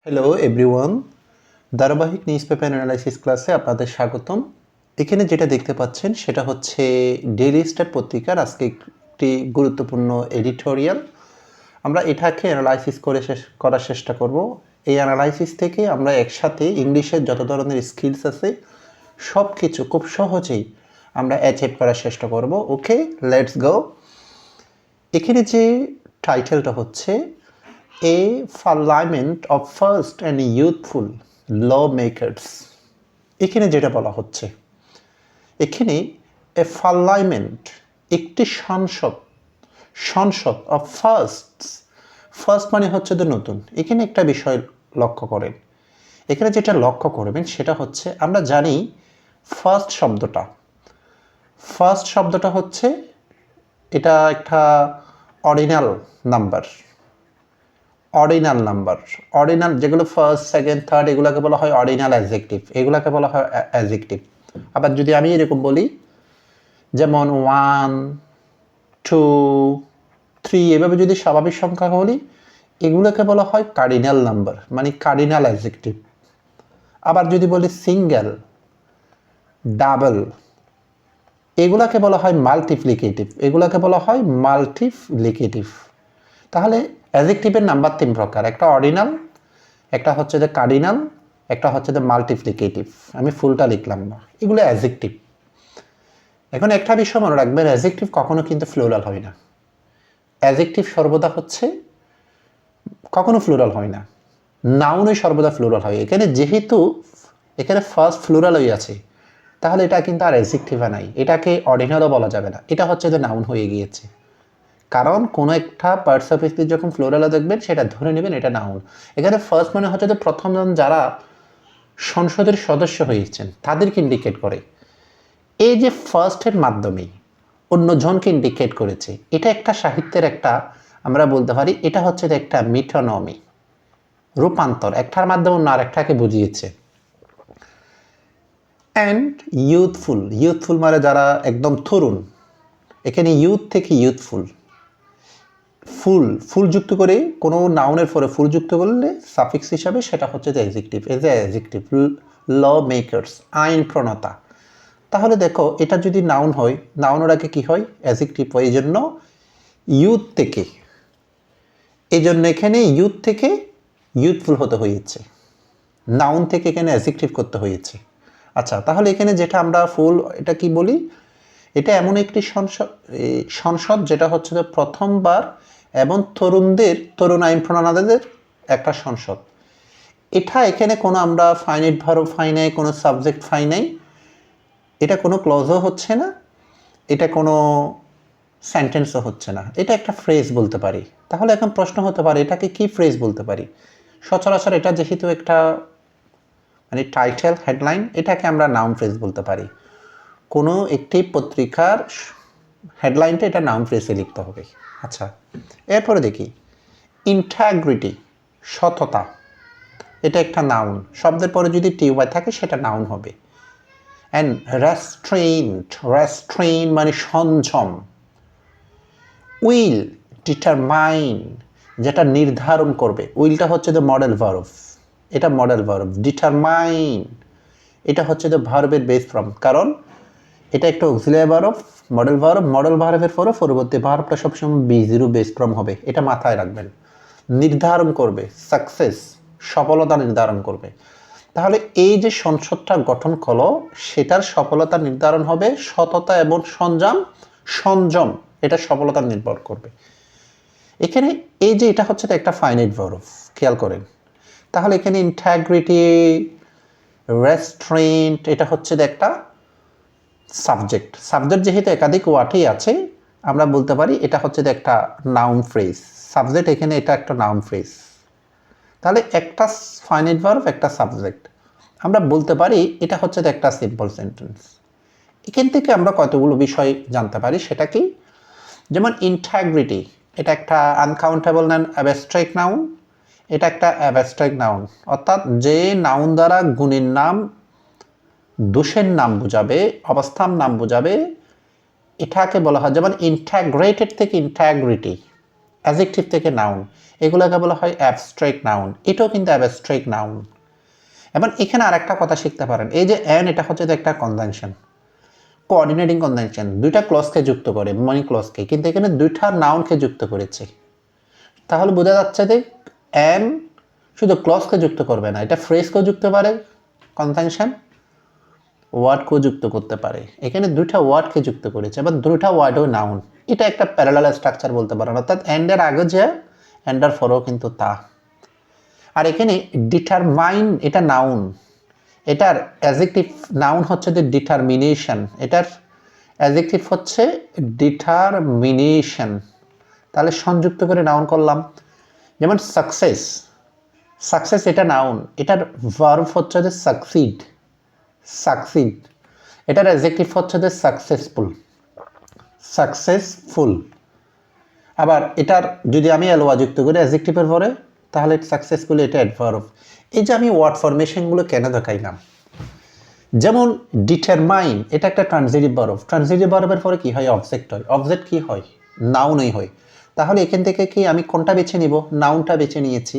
Hello everyone, ধারাবাহিক news paper analysis ক্লাসে আপনাদের স্বাগতম। এখানে যেটা দেখতে পাচ্ছেন সেটা হচ্ছে ডেইলি স্টার পত্রিকার আজকে একটি গুরুত্বপূর্ণ এডিটোরিয়াল। আমরা এটাকে অ্যানালাইসিস করার চেষ্টা করব। এই অ্যানালাইসিস থেকে আমরা একসাথে ইংলিশের যত ধরনের স্কিলস আছে সব কিছু খুব সহজেই আমরা অ্যাচিভ করার চেষ্টা করব। ওকে, লেটস গো। এখানে যে টাইটেলটা হচ্ছে A Parliament of First and Youthful Lawmakers। এখানে যেটা বলা হচ্ছে, এখানে এ পার্লামেন্ট একটি সংসদ অফ ফার্স্ট মানে হচ্ছে যে নতুন। এখানে একটা বিষয় লক্ষ্য করেন, এখানে যেটা লক্ষ্য করবেন সেটা হচ্ছে আমরা জানি ফার্স্ট শব্দটা হচ্ছে এটা একটা অর্ডিনাল নাম্বার। অর্ডিনাল যেগুলো ফার্স্ট সেকেন্ড থার্ড এগুলোকে বলা হয় অর্ডিনাল অ্যাডজেক্টিভ, এগুলোকে বলা হয় অ্যাডজেক্টিভ। আবার যদি আমি এরকম বলি যেমন 1 2 3 এভাবে যদি স্বাভাবিক সংখ্যা বলি এগুলোকে বলা হয় কার্ডিনাল নাম্বার, মানে কার্ডিনাল অ্যাডজেক্টিভ। আবার যদি বলি সিঙ্গেল, ডাবল এগুলাকে বলা হয় মাল্টিপ্লিকেটিভ। তাহলে অ্যাডজেক্টিভের নাম্বার 3 প্রকার, একটা অর্ডিনাল, একটা হচ্ছে যে কার্ডিনাল, একটা হচ্ছে যে মাল্টিপ্লিকেটিভ। আমি ফুলটা লিখলাম না, এগুলো অ্যাডজেক্টিভ। এখন একটা বিষয় মনে রাখবেন, অ্যাডজেক্টিভ কখনো কিন্তু ফ্লোরাল হয় না। অ্যাডজেক্টিভ সর্বদা হচ্ছে কখনো ফ্লোরাল হয় না, নাউনই সর্বদা ফ্লোরাল হয়। যেহেতু এখানে ফার্স্ট ফ্লোরাল হয়ে আছে তাহলে এটা কিন্তু আর অ্যাডজেক্টিভে নাই, এটাকে অর্ডিনালও বলা যাবে না, এটা হচ্ছে যে নাউন হয়ে গিয়েছে। কারণ কোনো একটা পার্টস অফ স্পিচ যখন ফ্লোরালে দেখবেন সেটা ধরে নেবেন এটা নাউন। এখানে ফার্স্ট মানে হচ্ছে যে প্রথমজন যারা সংসদের সদস্য হয়েছেন তাদেরকে ইন্ডিকেট করে। এই যে ফার্স্টের মাধ্যমে অন্যজনকে ইন্ডিকেট করেছে, এটা একটা সাহিত্যের একটা আমরা বলতে পারি এটা হচ্ছে যে একটা মিটোনমি, রূপান্তর, একটার মাধ্যমে অন্য আরেকটাকে বুঝিয়েছে। অ্যান্ড ইউথফুল মানে যারা একদম তরুণ, এখানে ইউথ থেকে ইউথফুল। ফুল যুক্ত করে কোনো নাউনের পরে ফুল যুক্ত করলে সাফিক্স হিসাবে সেটা হচ্ছে যে অ্যাডজেক্টিভ। ল মেকার্স, আইন প্রণেতা। তাহলে দেখো এটা যদি নাউন হয়, নাউনের আগে কি হয়? অ্যাডজেক্টিভ হয়। এই জন্য এখানে ইউথ থেকে ইউথফুল হতে হয়েছে, নাউন থেকে এখানে অ্যাডজেক্টিভ করতে হয়েছে। আচ্ছা, তাহলে এখানে যেটা আমরা ফুল এটা কি বলি, এটা এমন একটি সংসদ যেটা হচ্ছে যে প্রথমবার এবং তরুণ আইন প্রণেতাদের একটা সংসদ। এখানে কোনো আমরা ফাইনাইট ভার্ব পাই নাই, কোনো সাবজেক্ট পাই নাই, এটা কোনো ক্লজও হচ্ছে না, এটা কোনো সেন্টেন্সও হচ্ছে না, এটা একটা ফ্রেজ বলতে পারি। তাহলে এখন প্রশ্ন হতে পারে এটাকে কি ফ্রেজ বলতে পারি? সচরাচর এটা যেহেতু একটা মানে টাইটেল, হেডলাইন, এটাকে আমরা নাউন ফ্রেজ বলতে পারি। কোনো একটি পত্রিকার হেডলাইনটা এটা নাউন ফ্রেজে লিখতে হবে। আচ্ছা, এরপরে দেখি ইন্টাগ্রিটি, সততা, এটা একটা নাউন। শব্দের পরে যদি টিউবাই থাকে সেটা নাউন হবে। অ্যান্ড রেস্ট্রেইন মানে সংযম। উইল, ডিটারমাইন, যেটা নির্ধারণ করবে। উইলটা হচ্ছে দ্য মডেল ভার্ব, এটা মডেল ভার্ব। ডিটারমাইন এটা হচ্ছে দ্য ভার্বের বেস ফর্ম, কারণ এটা একটা অক্সিলিয়ারি ভার্ব, মডেল ভার্বের পরে পরবর্তী ভার্বটা সবসময় B0 বেস ফর্ম হবে, এটা মাথায় রাখবেন। নির্ধারণ করবে, সাকসেস, সফলতা নির্ধারণ করবে। তাহলে এই যে সংসদটা গঠন করলো সেটার সফলতা নির্ধারণ হবে সততা এবং সংযম, এটা সফলতা নির্ভর করবে। এখানে এই যে এটা হচ্ছে একটা ফাইনাইট ভার্ব, খেয়াল করেন। তাহলে এখানে ইন্টাগ্রিটি, রেস্ট্রেন্ট, এটা হচ্ছে একটা সাবজেক্ট যেহেতু একাধিক ওয়ার্ডই আছে আমরা বলতে পারি এটা হচ্ছে একটা নাউন ফ্রেজ। সাবজেক্ট এখানে এটা একটা নাউন ফ্রেজ। তাহলে একটা ফাইনাইট ভার্ব, একটা সাবজেক্ট, আমরা বলতে পারি এটা হচ্ছে একটা সিম্পল সেন্টেন্স। এখান থেকে আমরা কতগুলো বিষয় জানতে পারি, সেটা কি? যেমন ইন্টাগ্রিটি, এটা একটা আনকাউন্টেবল অ্যাবস্ট্রাক্ট নাউন, এটা একটা অ্যাবস্ট্রাক্ট নাউন, অর্থাৎ যে নাউন দ্বারা গুণের নাম, দোষের নাম বোঝাবে, অবস্থার নাম বোঝাবে, এটাকে বলা হয়। যেমন ইন্টাগ্রেটেড থেকে ইন্টাগ্রিটি, অ্যাডজেক্টিভ থেকে নাউন, এগুলোকে বলা হয় অ্যাবস্ট্রাক্ট নাউন। এটাও কিন্তু অ্যাবস্ট্রাক্ট নাউন। এবং এখানে আরেকটা কথা শিখতে পারেন, এই যে অ্যান, এটা হচ্ছে একটা কনজাংশন, কোঅর্ডিনেটিং কনজাংশন, দুইটা ক্লজকে যুক্ত করে, মানে ক্লজকে, কিন্তু এখানে দুইটা নাউনকে যুক্ত করেছে। তাহলে বোঝা যাচ্ছে যে অ্যান শুধু ক্লজকে যুক্ত করবে না, এটা ফ্রেজকেও যুক্ত পারে, কনজাংশন ওয়ার্ডকেও যুক্ত করতে পারে। এখানে দুইটা ওয়ার্ডকে যুক্ত করেছে, আবার দুইটা ওয়ার্ডও নাউন। এটা একটা প্যারালাল স্ট্রাকচার বলতে পারেন, অর্থাৎ অ্যান্ডের আগে যে অ্যান্ডার পরেও কিন্তু তা। আর এখানে ডিটারমাইন, এটা নাউন, এটার অ্যাডজেক্টিভ নাউন হচ্ছে যে ডিটারমিনেশন, এটার অ্যাডজেক্টিভ হচ্ছে ডিটারমিনেশন। তাহলে সংযুক্ত করে নাউন করলাম। যেমন সাকসেস, সাকসেস এটা নাউন, এটার ভার্ব হচ্ছে যে সাকসিড, সাকসিড। এটার অ্যাডজেক্টিভ হচ্ছে যে সাকসেসফুল, সাকসেসফুল। আবার এটার যদি আমি এলওয়া যুক্ত করি অ্যাডজেক্টিভের পরে, তাহলে সাকসেসফুল এটা অ্যাডভার্ব। এই যে আমি ওয়ার্ড ফরমেশনগুলো কেন দেখাইলাম, যেমন ডিটারমাইন, এটা একটা ট্রানজিটিভ ভার্ব, ট্রানজিটিভ ভার্বের পরে কি হয়, অবজেক্ট হয়, অবজেক্ট কি হয়, নাউনই হয়। তাহলে এখান থেকে কি আমি কোনটা বেছে নিব, নাউনটা বেছে নিয়েছি।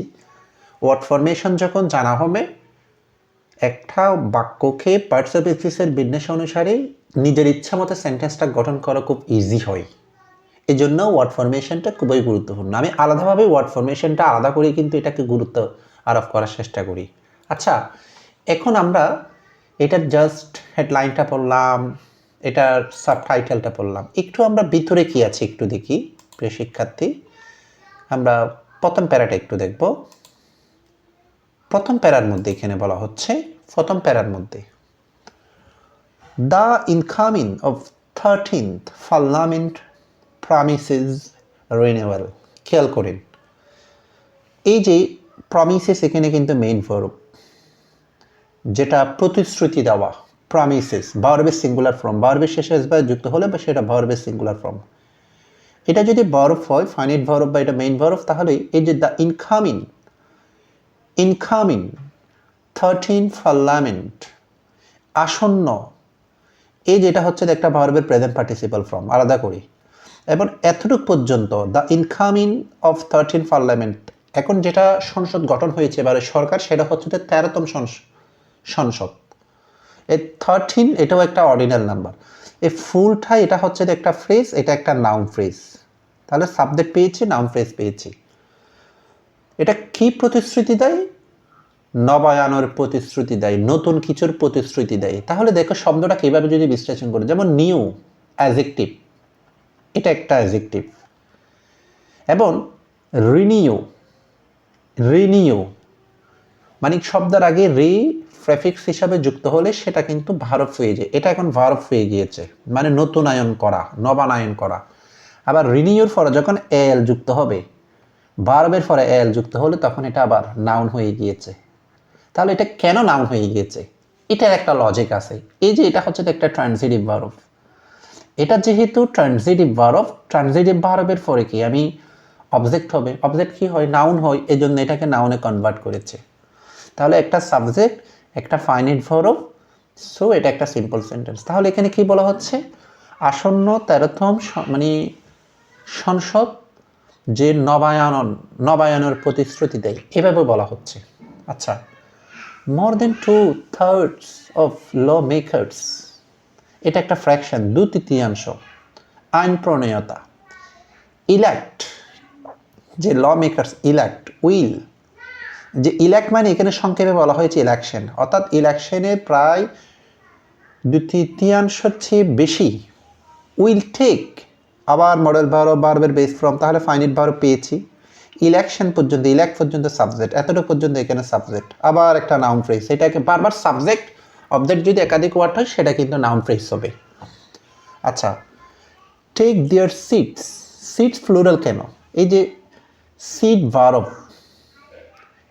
ওয়ার্ড ফরমেশন যখন জানা হবে, একটা বাক্যকে পার্টস অফ স্পিচের বিন্যাস অনুসারে নিজের ইচ্ছা মতো সেন্টেন্সটা গঠন করা খুব ইজি হয়। এই জন্য ওয়ার্ড ফরমেশনটা খুবই গুরুত্বপূর্ণ। আমি আলাদাভাবে ওয়ার্ড ফরমেশনটা আলাদা করে কিন্তু এটাকে গুরুত্ব আরোপ করার চেষ্টা করি। আচ্ছা, এখন আমরা এটার জাস্ট হেডলাইনটা পড়লাম, এটার সাবটাইটেলটা পড়লাম, একটু আমরা ভিতরে কি আছে একটু দেখি প্রিয় শিক্ষার্থী। আমরা প্রথম প্যারাটা একটু দেখব। প্রথম প্যারার মধ্যে এখানে বলা হচ্ছে, প্রথম প্যারার মধ্যে the incoming of 13th parliament promises renewal. খেয়াল করেন, এই যে প্রমিসেস এখানে কিন্তু মেইন ভার্ব, যেটা প্রতিশ্রুতি দেওয়া, প্রমিসেস ভার্বের সিঙ্গুলার ফর্ম, ভার্বের শেষে এসবার যুক্ত হলে বা সেটা ভার্বের সিঙ্গুলার ফর্ম। এটা যদি ভার্ব হয়, ফাইনাইট ভার্ব বা এটা মেইন ভার্ব, তাহলে এই যে দ্য ইনকামিং, ইনকামিং 13 পার্লামেন্ট, আসন্ন, এই যেটা হচ্ছে একটা ভার্বের প্রেজেন্ট পার্টিসিপাল ফর্ম, আলাদা করি। এবং এতটুক পর্যন্ত দ্য ইনকামিং অফ 13 পার্লামেন্ট, এখন যেটা সংসদ গঠন হয়েছে এবারে সরকার, সেটা হচ্ছে 13তম সংসদ। এই 13 এটাও একটা অর্ডিনাল নাম্বার। এই ফুলটা এটা হচ্ছে একটা ফ্রেজ, এটা একটা নাউন ফ্রেজ। তাহলে সাবজেক্ট পেয়েছি, নাউন ফ্রেজ পেয়েছি। এটা কি প্রতিশ্রুতি দেয়, নবায়নের প্রতিশ্রুতি দেয়, নতুন কিছুর প্রতিশ্রুতি দেয়। তাহলে দেখো শব্দটা কিভাবে যদি বিশ্লেষণ করে, যেমন নিউ অ্যাডজেক্টিভ, এটা একটা অ্যাডজেক্টিভ। এবং রিনিউ, রিনিউ মানে শব্দের আগে রি প্রেফিক্স হিসাবে যুক্ত হলে সেটা কিন্তু ভার্ব হয়ে যায়, এটা এখন ভার্ব হয়ে গিয়েছে, মানে নতুনায়ন করা, নবায়ন করা। আবার রিনিউর পরে যখন এল যুক্ত হবে, ভার্বের পরে এল যুক্ত হলে তখন এটা আবার নাউন হয়ে গিয়েছে। তাহলে এটা কেন নাউন হয়ে গিয়েছে, এটার একটা লজিক আছে। এই যে এটা হচ্ছে একটা ট্রানজিটিভ ভার্ব, এটা যেহেতু ট্রানজিটিভ ভার্ব, ট্রানজিটিভ ভার্বের পরে কি আমি অবজেক্ট হবে, অবজেক্ট কি হয়, নাউন হয়, এই জন্য এটাকে নাউনে কনভার্ট করেছে। তাহলে একটা সাবজেক্ট, একটা ফাইনাইট ভার্ব, সো এটা একটা সিম্পল সেন্টেন্স। তাহলে এখানে কি বলা হচ্ছে, আসন্ন 13তম মানে সংসদ যে নবায়নের প্রতিশ্রুতি দেয়, এভাবে বলা হচ্ছে। আচ্ছা, মোর দেন 2/3 অফ ল মেকার্স, এটা একটা ফ্র্যাকশন, 2/3 আইন প্রণেতা। ইলেক্ট, যে ল মেকার্স ইলেক্ট, উইল, যে ইলেক্ট মানে এখানে সংক্ষেপে বলা হয়েছে ইলেকশন, অর্থাৎ ইলেকশনে প্রায় 2/3 চেয়ে বেশি উইল টেক, আবার মডেল ভার্বের বেস ফর্ম, তাহলে ফাইনাইট ভার্ব পেয়েছি। ইলেকশন পর্যন্ত, ইলেক্ট পর্যন্ত সাবজেক্ট, এতটুকু পর্যন্ত এখানে সাবজেক্ট, আবার একটা নাউন ফ্রেজ, এটাকে বারবার সাবজেক্ট অবজেক্ট যদি একাধিক ওয়ার্ড হয় সেটা কিন্তু নাউন ফ্রেজ হবে। আচ্ছা, take their seats, seats plural কেন, এই যে সিট ভার্ব,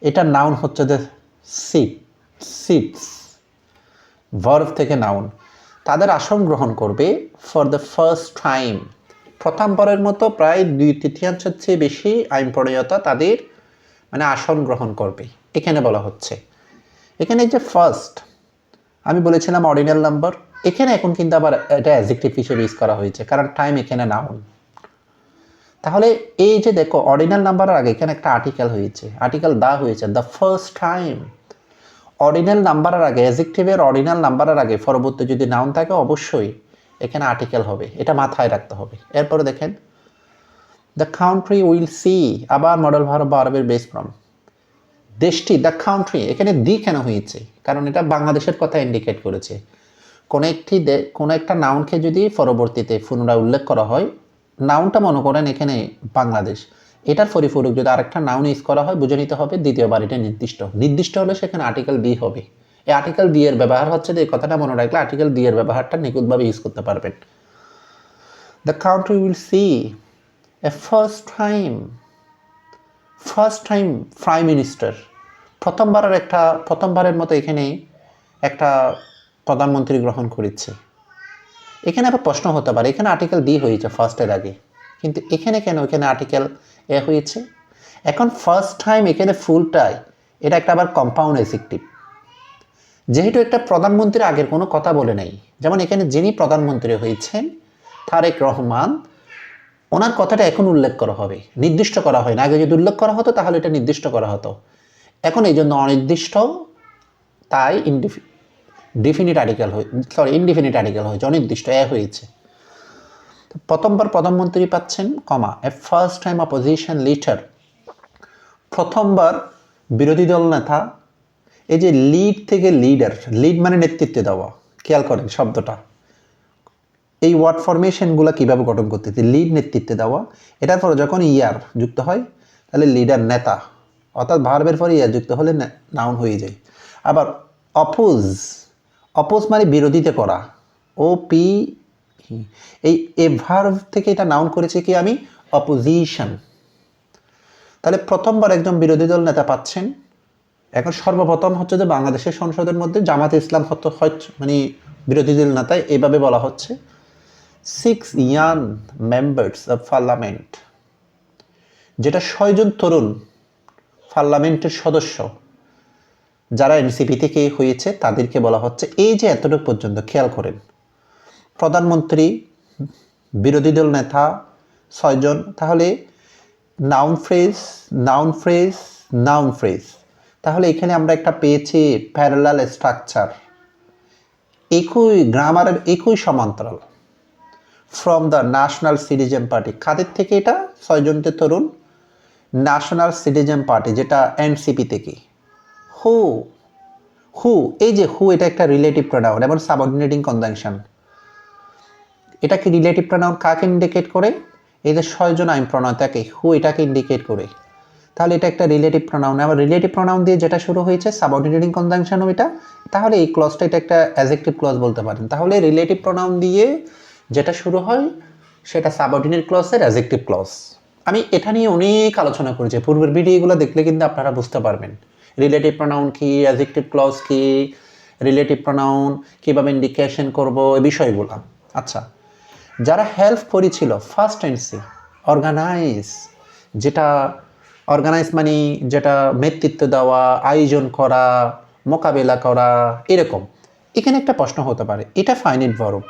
এটা নাউন হচ্ছে যে সিট, সিটস ভার্ব থেকে নাউন, তাদের আসন গ্রহণ করবে ফর দ্য ফার্স্ট টাইম, প্রথমবারের মতো প্রায় 2/3 চেয়ে বেশি আইন প্রণেতা তাদের মানে আসন গ্রহণ করবে, এখানে বলা হচ্ছে। এখানে যে ফার্স্ট আমি বলেছিলাম অর্ডিনাল নাম্বার, এখানে এখন কিন্তু আবার এটা অ্যাডজেক্টিভ হিসেবে ইউজ করা হয়েছে, কারণ টাইম এখানে নাউন। তাহলে এই যে দেখো অর্ডিনাল নাম্বারের আগে এখানে একটা আর্টিকেল হয়েছে, আর্টিকেল দা হয়েছে, দ্য ফার্স্ট টাইম। অর্ডিনাল নাম্বারের আগে, অ্যাডজেক্টিভের অর্ডিনাল নাম্বারের আগে পরবর্তী যদি নাউন থাকে অবশ্যই এখানে আর্টিকেল হবে, এটা মাথায় রাখতে হবে। এরপরে দেখেন দ্য কান্ট্রি উইল সি, আবার মডেল ভার্ব বা ভার্বের বেস ফর্ম। দেশটি, দ্য কান্ট্রি, এখানে দি কেন হয়েছে? কারণ এটা বাংলাদেশের কথা ইন্ডিকেট করেছে। কোনো একটা নাউনকে যদি পরবর্তীতে পুনরায় উল্লেখ করা হয়, নাউনটা মনে করেন এখানে বাংলাদেশ, এটার পরিপূরক যদি আরেকটা নাউন ইউজ করা হয় বুঝে নিতে হবে দ্বিতীয়বার এটা নির্দিষ্ট হলে সেখানে আর্টিকেল বি হবে। এই আর্টিকেল বি এর ব্যবহার হচ্ছে যে, এই কথাটা মনে রাখলে আর্টিকেল বি এর ব্যবহারটা নিখুঁতভাবে ইউজ করতে পারবেন। The country will see A first time prime minister, প্রথমবারের মতো এখানে একটা প্রধানমন্ত্রী গ্রহণ করেছে। এখানে আবার প্রশ্ন হতে পারে, এখানে আর্টিকেল ডি হয়েছে ফার্স্টের আগে, কিন্তু এখানে কেন এখানে আর্টিকেল এ হয়েছে? এখন ফার্স্ট টাইম এখানে ফুলটাই, এটা একটা আবার কম্পাউন্ড অ্যাডজেক্টিভ, যেহেতু একটা প্রধানমন্ত্রীর আগের কোনো কথা বলে নাই। যেমন এখানে যিনি প্রধানমন্ত্রী হয়েছেন তারেক রহমান, ওনার কথাটা এখন উল্লেখ করা হবে, নির্দিষ্ট করা হয় না। আগে যদি উল্লেখ করা হতো তাহলে এটা নির্দিষ্ট করা হতো, এখন এই জন্য অনির্দিষ্ট, তাই ইনডিফিনিট আর্টিকেল হয়েছে, অনির্দিষ্ট এ হয়েছে। প্রথমবার প্রধানমন্ত্রী পাচ্ছেন, কমা, এ ফার্স্ট টাইম অপোজিশন লিডার, প্রথমবার বিরোধী দল নেতা। এই যে লিড থেকে লিডার, লিড মানে নেতৃত্বে দেওয়া, খেয়াল করেন শব্দটা, এই ওয়ার্ড ফরমেশনগুলো কীভাবে গঠন করতেছে, লিড নেতৃত্বে দেওয়া, এটার পরে যখন ইয়ার যুক্ত হয় তাহলে লিডার নেতা, অর্থাৎ ভার্বের পরে ইয়ার যুক্ত হলে নাউন হয়ে যায়। আবার অপোজ মানে বিরোধিতা করা, ও পি, এই ভার্ব থেকে এটা নাউন করেছে কি আমি, অপোজিশন। তাহলে প্রথমবার একজন বিরোধী দল নেতা পাচ্ছেন। এখন সর্বপ্রথম হচ্ছে যে বাংলাদেশের সংসদের মধ্যে জামাতে ইসলাম মানে বিরোধী দল নেতা এইভাবে বলা হচ্ছে, 6 ইয়াং মেম্বার্স অফ পার্লামেন্ট, যেটা 6 জন তরুণ পার্লামেন্টের সদস্য যারা এনসিপি থেকে হয়েছে তাদেরকে বলা হচ্ছে। এই যে এতটুকু পর্যন্ত খেয়াল করেন, প্রধানমন্ত্রী, বিরোধী দল নেতা 6 জন, তাহলে নাউন ফ্রেজ। তাহলে এখানে আমরা একটা পেয়েছি প্যারালাল স্ট্রাকচার, গ্রামারের একই সমান্তরাল। From the national citizen party, কাদের থেকে এটা, 6 জনতে তরুণ, ন্যাশনাল সিটিজেন পার্টি যেটা এনসিপি থেকে। হু, এই যে হু, এটা একটা রিলেটিভ প্রোনাউন এবং সাবঅর্ডিনেটিং কনজাংশন। এটা কি রিলেটিভ প্রোনাউন কাকে ইন্ডিকেট করে? এই যে 6 জন আইন প্রণয়তাকে, হু এটাকে ইন্ডিকেট করে, তাহলে এটা একটা রিলেটিভ প্রোনাউন। আবার রিলেটিভ প্রোনাউন দিয়ে যেটা শুরু হয়েছে সাবঅর্ডিনেটিং কনজাংশনও এটা, তাহলে এই ক্লজটা এটা একটা অ্যাডজেক্টিভ ক্লজ বলতে পারেন। তাহলে রিলেটিভ প্রোনাউন দিয়ে যেটা শুরু হয় সেটা সাবঅর্ডিনেট ক্লজের অ্যাডজেক্টিভ ক্লজ। আমি এটা নিয়ে অনেক আলোচনা করেছি, পূর্বের ভিডিওগুলো দেখলে কিন্তু আপনারা বুঝতে পারবেন রিলেটিভ প্রোনাউন কি, অ্যাডজেক্টিভ ক্লজ কি, রিলেটিভ প্রোনাউন কীভাবে ইন্ডিকেশন করব, এই বিষয়গুলো। আচ্ছা, যারা হেল্প করেছিল ফার্স্ট টেন্সে, অর্গানাইজ মানে যেটা নেতৃত্ব দেওয়া, আয়োজন করা, মোকাবেলা করা, এরকম। এখানে একটা প্রশ্ন হতে পারে, এটা ফাইনাইট ভার্ব,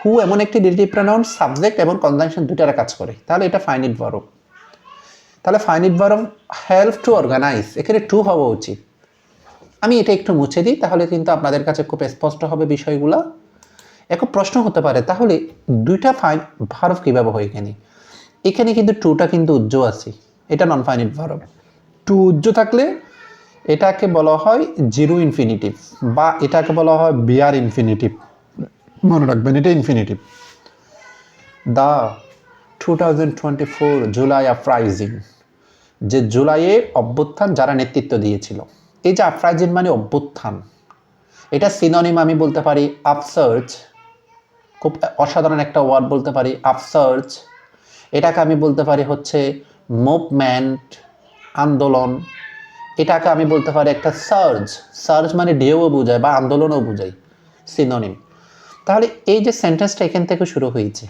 হু এমন একটি রিলেটিভ প্রোনাউন সাবজেক্ট এবং কনজাংশন দুটার কাজ করে, তাহলে এটা ফাইনাইট ভার্ব। তাহলে finite verb help to organise, এখানে টু হওয়া উচিত। আমি এটা একটু মুছে দিই, তাহলে কিন্তু আপনাদের কাছে খুব স্পষ্ট হবে বিষয়গুলো। এখন প্রশ্ন হতে পারে, তাহলে দুইটা ভার্ব কীভাবে হয় এখানে কিন্তু টুটা কিন্তু উজ্জ্ব আছে, এটা নন ফাইনাইট ভার্ব। টু উজ্জ্ব থাকলে এটাকে বলা হয় জিরো ইনফিনিটিভ, বা এটাকে বলা হয় বিয়ার ইনফিনিটিভ, মনে রাখবেন এটা ইনফিনিটিভ। দ্য 2024 জুলাই আপরাইজিং, যে জুলাইয়ে অভ্যুত্থান যারা নেতৃত্ব দিয়েছিল। এই যে আপরাইজিং মানে অভ্যুত্থান, এটা সিনোনিম আমি বলতে পারি আপসার্চ, খুব অসাধারণ একটা ওয়ার্ড বলতে পারি আপসার্চ। এটাকে আমি বলতে পারি হচ্ছে মুভমেন্ট, আন্দোলন। এটাকে আমি বলতে পারি একটা সার্চ মানে ঢেউও বোঝায় বা আন্দোলনও বোঝায়, সিনোনিম। তাহলে এই যে সেন্টেন্সটা এখান থেকে শুরু হয়েছে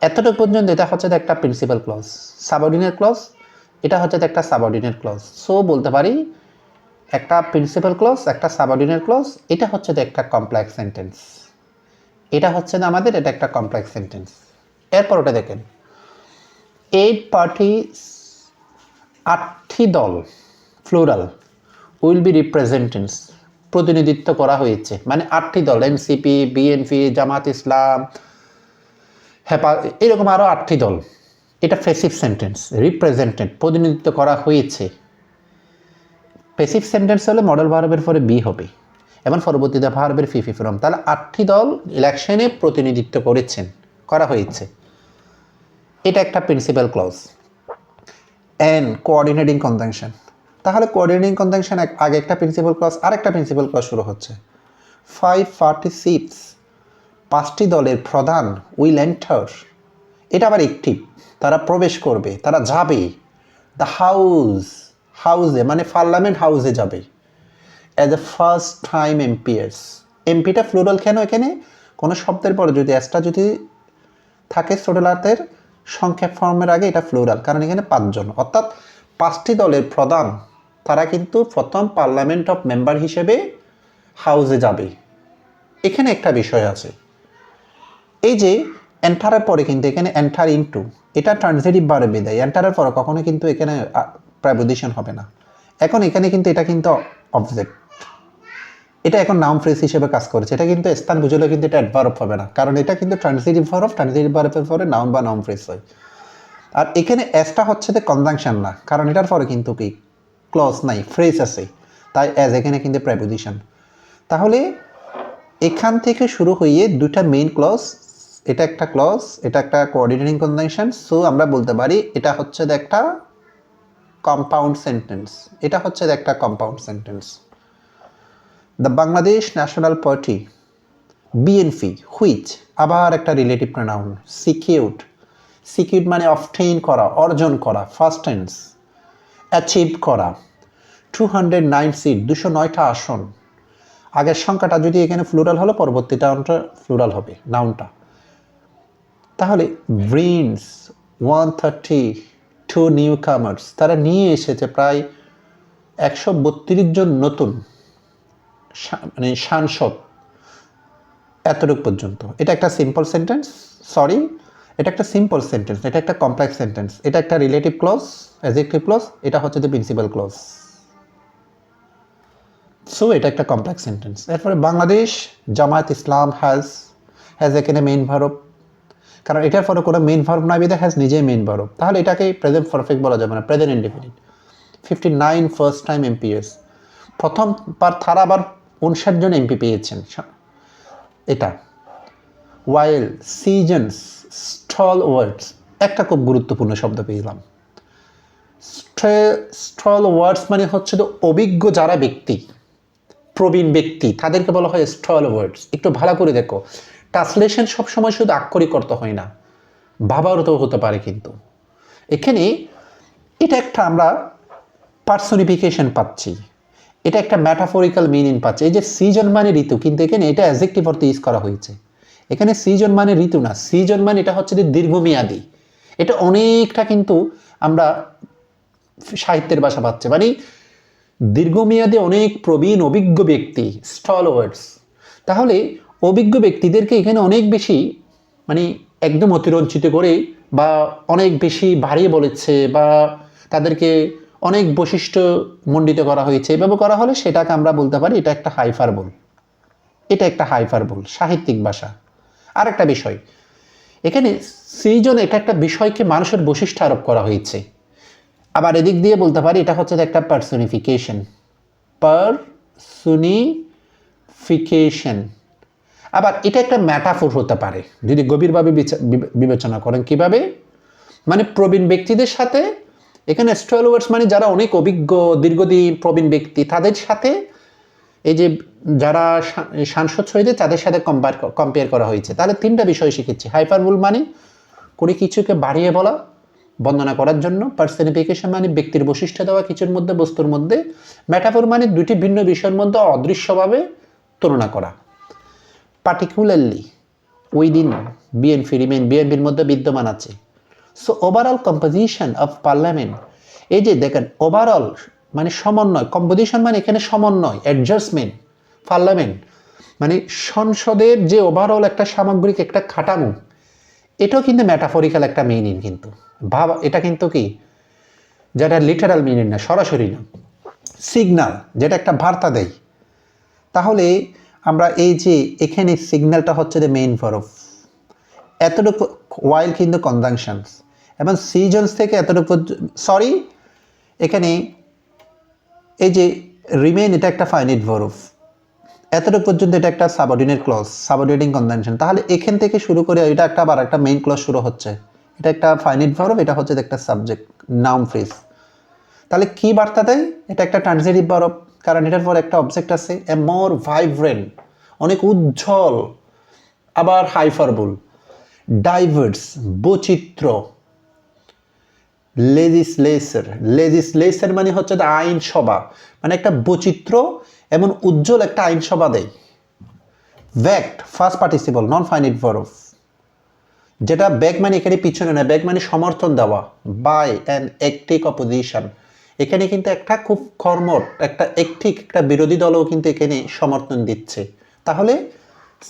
এতটুকু পর্যন্ত, এটা হচ্ছে একটা প্রিন্সিপাল ক্লজ, সাবঅর্ডিনেট ক্লজ, এটা হচ্ছে একটা সাবঅর্ডিনেট ক্লজ। সো বলতে পারি একটা প্রিন্সিপাল ক্লজ, একটা সাবঅর্ডিনেট ক্লজ, এটা হচ্ছে একটা কমপ্লেক্স সেন্টেন্স। এটা হচ্ছে না আমাদের, এটা একটা কমপ্লেক্স সেন্টেন্স। এরপর ওটা দেখেন, 8 parties, 8টি দল ফ্লোরাল উইল বি রিপ্রেজেন্টেন্স, প্রতিনিধিত্ব করা হয়েছে, মানে 8টি দল, এনসিপি, বিএনপি, জামাত ইসলাম, হেপা, এরকম আরও 8টি দল। এটা প্যাসিভ সেন্টেন্স, রিপ্রেজেন্টেড, প্রতিনিধিত্ব করা হয়েছে। প্যাসিভ সেন্টেন্স হলে মডেল ভার্বের পরে বি হবে এবং পরবর্তীতে ভার্বের ফি ফ্রম। তাহলে 8টি দল ইলেকশনে প্রতিনিধিত্ব করা হয়েছে। এটা একটা principal clause. An coordinating conjunction. তাহলে কোঅর্ডিনেটিং কনজাংশন আগে একটা প্রিন্সিপাল ক্লজ, আরেকটা প্রিন্সিপাল ক্লজ শুরু হচ্ছে। 5 পার্টিসিপস, 5টি দলের প্রধান উইল এন্টার, এটা আবার একটিভ, তারা প্রবেশ করবে, তারা যাবে। দ্য হাউসে মানে পার্লামেন্ট হাউসে যাবে। As a first time MPs, এমপিটা ফ্লোরাল কেন? এখানে কোনো শব্দের পরে যদি এসটা যদি থাকে ছোটলাতের সংক্ষেপ ফর্মের আগে, এটা ফ্লোরাল, কারণ এখানে 5 জন, অর্থাৎ 5টি দলের প্রধান তারা কিন্তু প্রথম পার্লামেন্ট অফ মেম্বার হিসেবে হাউসে যাবে। এখানে একটা বিষয় আছে, এই যে এন্টারের পরে কিন্তু এখানে এন্টার ইনটু, এটা ট্রান্সিটিভ ভার্বে দেয়। এন্টারের পরে কখনো কিন্তু এখানে প্রেপোজিশন হবে না। এখন এখানে কিন্তু এটা কিন্তু অবজেক্ট, এটা এখন নাউন ফ্রেজ হিসেবে কাজ করেছে। এটা কিন্তু স্থান বুঝলে কিন্তু এটা অ্যাডভার্ব হবে না, কারণ এটা কিন্তু ট্রান্সিটিভ ভার্ব, ট্রান্সিটিভ ভার্বের পরে নাউন বা নাউন ফ্রেজ হয়। আর এখানে এসটা হচ্ছে যে কনজাংশন না, কারণ এটার পরে কিন্তু কি ক্লজ নাই, ফ্রেজ আছে, তাই অ্যাজ এখানে কিন্তু প্রেপোজিশন। তাহলে এখান থেকে শুরু হয়ে দুইটা মেইন ক্লজ, এটা একটা ক্লজ, এটা একটা কোঅর্ডিনেটিং কনজাংশন। সো আমরা বলতে পারি এটা হচ্ছে একটা কম্পাউন্ড সেন্টেন্স, এটা হচ্ছে একটা compound sentence. The Bangladesh national party, BNP, which আবার একটা রিলেটিভ প্রোনাউন। সিকিউড মানে অবটেইন করা, অর্জন করা, ফার্স্ট টেন্স। অ্যাচিভ করা। 209 সিট, 209টা আসন। আগের সংখ্যাটা যদি এখানে ফ্লুরাল হলো, পরবর্তীটা ফ্লুরাল হবে নাউনটা। তাহলে ব্রিন্স 132 নিউ কামার্স, তারা নিয়ে এসেছে প্রায় 132 জন নতুন মানে সাংসদ, এতটুকু পর্যন্ত। এটা একটা সিম্পল সেন্টেন্স, এটা একটা সিম্পল সেন্টেন্স, এটা একটা কমপ্লেক্স সেন্টেন্স, এটা একটা রিলেটিভ ক্লজ, অ্যাডজেক্টিভ ক্লজ, এটা হচ্ছে দ্য প্রিন্সিপাল ক্লজ। সো এটা একটা কমপ্লেক্স সেন্টেন্স। এরপরে বাংলাদেশ জামায়াত ইসলাম হ্যাজ এখানে মেইন ভার্ব, কারণ এটার পরে কোনো মেইন ভার্ব না বিধে হ্যাজ নিজেই মেইন ভার্ব। তাহলে এটাকে প্রেজেন্ট পারফেক্ট বলা যাবে না, present indefinite. 59 first time amps, প্রথমবার তারা আবার 59 জন এমপি পেয়েছেন। এটা ওয়াইল সিজনস স্টল ওয়ার্ডস, একটা খুব গুরুত্বপূর্ণ শব্দ পেলাম। স্টল ওয়ার্ডস মানে হচ্ছে তো অভিজ্ঞ যারা ব্যক্তি, প্রবীণ ব্যক্তি, তাদেরকে বলা হয় স্টল ওয়ার্ডস। একটু ভালো করে দেখো, ট্রান্সলেশন সবসময় শুধু আক্ষরিক অর্থ হয় না, ভাবার্থও হতে পারে। কিন্তু এখানে এটা একটা আমরা পার্সনিফিকেশন পাচ্ছি, এটা একটা ম্যাটাফরিক্যাল মিনিং পাচ্ছে। এই যে সিজন মানে ঋতু, কিন্তু এখানে এটা অ্যাডজেক্টিভ অর্থে ইউজ করা হয়েছে। এখানে সিজন মানে ঋতু না, সিজন মানে এটা হচ্ছে যে দীর্ঘমেয়াদী। এটা অনেকটা কিন্তু আমরা সাহিত্যের ভাষা পাচ্ছে, মানে দীর্ঘমেয়াদী অনেক প্রবীণ অভিজ্ঞ ব্যক্তি, স্টলওয়ার্ডস। তাহলে অভিজ্ঞ ব্যক্তিদেরকে এখানে অনেক বেশি মানে একদম অতিরঞ্চিত করে বা অনেক বেশি বাড়িয়ে বলেছে, বা তাদেরকে অনেক বৈশিষ্ট্য মণ্ডিত করা হয়েছে, এভাবে করা হলে সেটাকে আমরা বলতে পারি এটা একটা হাইপারবোল। এটা একটা হাইপারবোল, সাহিত্যিক ভাষা। আর একটা বিষয়, এখানে সৃজন, এটা একটা বিষয়কে মানুষের বৈশিষ্ট্য আরোপ করা হয়েছে। আবার এদিক দিয়ে বলতে পারি এটা হচ্ছে একটা পার্সনিফিকেশন, আবার এটা একটা ম্যাটাফোর হতে পারে যদি গভীরভাবে বিবেচনা করেন। কিভাবে? মানে প্রবীণ ব্যক্তিদের সাথে, এখানে স্টলওয়ার্ডস মানে যারা অনেক অভিজ্ঞ দীর্ঘদিন প্রবীণ ব্যক্তি, তাদের সাথে এই যে যারা সাংসদ শহীদের, তাদের সাথে কম্পেয়ার করা হয়েছে। তাহলে 3টা বিষয় শিখেছি। হাইপারবোল মানে কোনো কিছুকে বাড়িয়ে বলা, বর্ণনা করার জন্য। পার্সনিফিকেশন মানে ব্যক্তির বৈশিষ্ট্য দেওয়া কিছুর মধ্যে, বস্তুর মধ্যে। ম্যাটাফোর মানে দুটি ভিন্ন বিষয়ের মধ্যে অদৃশ্যভাবে তুলনা করা। পার্টিকুলারলি উইদিন বিএনপি, বিএনপির মধ্যে বিদ্যমান আছে। So overall composition of parliament, এই যে দেখেন ওভারঅল মানে সমন্বয়, কম্পোজিশন মানে এখানে সমন্বয়, অ্যাডজাস্টমেন্ট, পার্লামেন্ট মানে সংসদের যে ওভারঅল একটা সামগ্রিক একটা কাঠামো, এটাও কিন্তু ম্যাটাফরিক্যাল একটা মিনিং কিন্তু। ভাব এটা কিন্তু কি, যেটা লিটারাল মিনিং না, সরাসরি না, সিগনাল, যেটা একটা বার্তা দেয়। তাহলে আমরা এই যে এখানে সিগন্যালটা হচ্ছে যে মেইন ভার্ব, এতটুকু ওয়াইল কিন্তু কনজাংশনস, এবং সিজনস থেকে এতটুকু, সরি এখানে এই যে রিমেইন, এটা একটা ফাইনাইট ভার্ব, এতটুকু পর্যন্ত এটা একটা সাবঅর্ডিনেট ক্লজ, সাবঅর্ডিনেটিং কনজাংশন। তাহলে এখান থেকে শুরু করে এটা একটা আবার একটা মেইন ক্লজ শুরু হচ্ছে, এটা একটা ফাইনাইট ভার্ব, এটা হচ্ছে একটা সাবজেক্ট নাউন ফ্রেজ। তাহলে কি বার্তা দেয়? এটা একটা ট্রানজিটিভ ভার্ব, কারণ এটার পর একটা অবজেক্ট আছে, এ মোর ভাইব্রেন্ট, অনেক উজ্জ্বল, আবার হাইপারবোল, ডাইভার্স, বৈচিত্র্য, লেজিসলেচার মানে হচ্ছে আইনসভা, মানে একটা বৈচিত্র্য এমন উজ্জ্বল একটা আইনসভা দেয়। ভ্যাক্ট, first participle, non finite verb, যেটা ব্যাক মানে এখানে পিছনে না, ব্যাক মানে সমর্থন দেওয়া, বাই অ্যান একটিক অপোজিশন, এখানে কিন্তু একটা খুব কর্মঠ, একটা একটিক, একটা বিরোধী দলও কিন্তু এখানে সমর্থন দিচ্ছে। তাহলে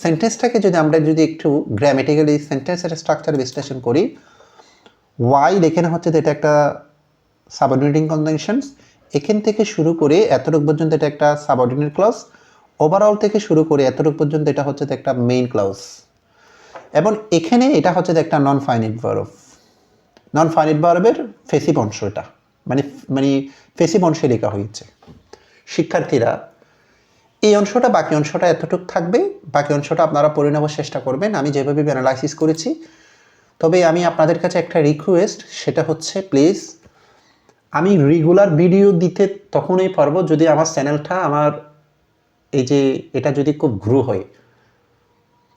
সেন্টেন্সটাকে যদি আমরা যদি একটু গ্রামেটিক্যালি সেন্টেন্সের স্ট্রাকচার বিশ্লেষণ করি, ওয়াইল এখানে হচ্ছে এটা একটা সাবঅর্ডিনেটিং কনজাংশনস, এখান থেকে শুরু করে এতটুকু পর্যন্ত এটা একটা সাবঅর্ডিনেট ক্লজ, ওভারঅল থেকে শুরু করে এতটুকু পর্যন্ত এটা হচ্ছে একটা মেইন ক্লজ, এবং এখানে এটা হচ্ছে একটা নন ফাইনাইট ভার্ব। নন ফাইনাইট ভার্বের ফেসিভ অংশ এটা, মানে মানে ফেসিভ অংশে লেখা হয়েছে। শিক্ষার্থীরা এই অংশটা, বাকি অংশটা এতটুকু থাকবে, বাকি অংশটা আপনারা পড়ে নেওয়ার চেষ্টা করবেন আমি যেভাবে অ্যানালাইসিস করেছি। তবে আমি আপনাদের কাছে একটা রিকোয়েস্ট, সেটা হচ্ছে প্লিজ আমি রেগুলার ভিডিও দিতে তখনই পারবো যদি আমার চ্যানেলটা, আমার এই যে এটা যদি খুব গ্রো হয়।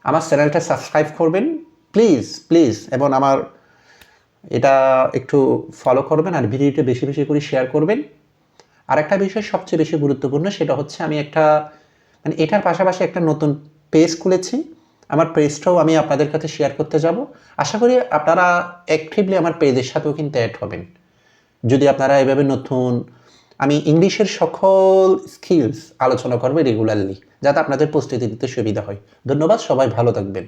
আমার চ্যানেলটা সাবস্ক্রাইব করবেন প্লিজ প্লিজ, এবং আমার এটা একটু ফলো করবেন, আর ভিডিওটা বেশি বেশি করে শেয়ার করবেন। আর একটা বিষয় সবচেয়ে বেশি গুরুত্বপূর্ণ, সেটা হচ্ছে আমি একটা মানে এটার পাশাপাশি একটা নতুন পেজ খুলেছি। আমার পেজটাও আমি আপনাদের কাছে শেয়ার করতে যাব। আশা করি আপনারা অ্যাক্টিভলি আমার পেজের সাথেও কিন্তু অ্যাড হবেন। যদি আপনারা এভাবে নতুন, আমি ইংলিশের সকল স্কিলস আলোচনা করবো রেগুলারলি, যাতে আপনাদের প্রস্তুতি দিতে সুবিধা হয়। ধন্যবাদ, সবাই ভালো থাকবেন।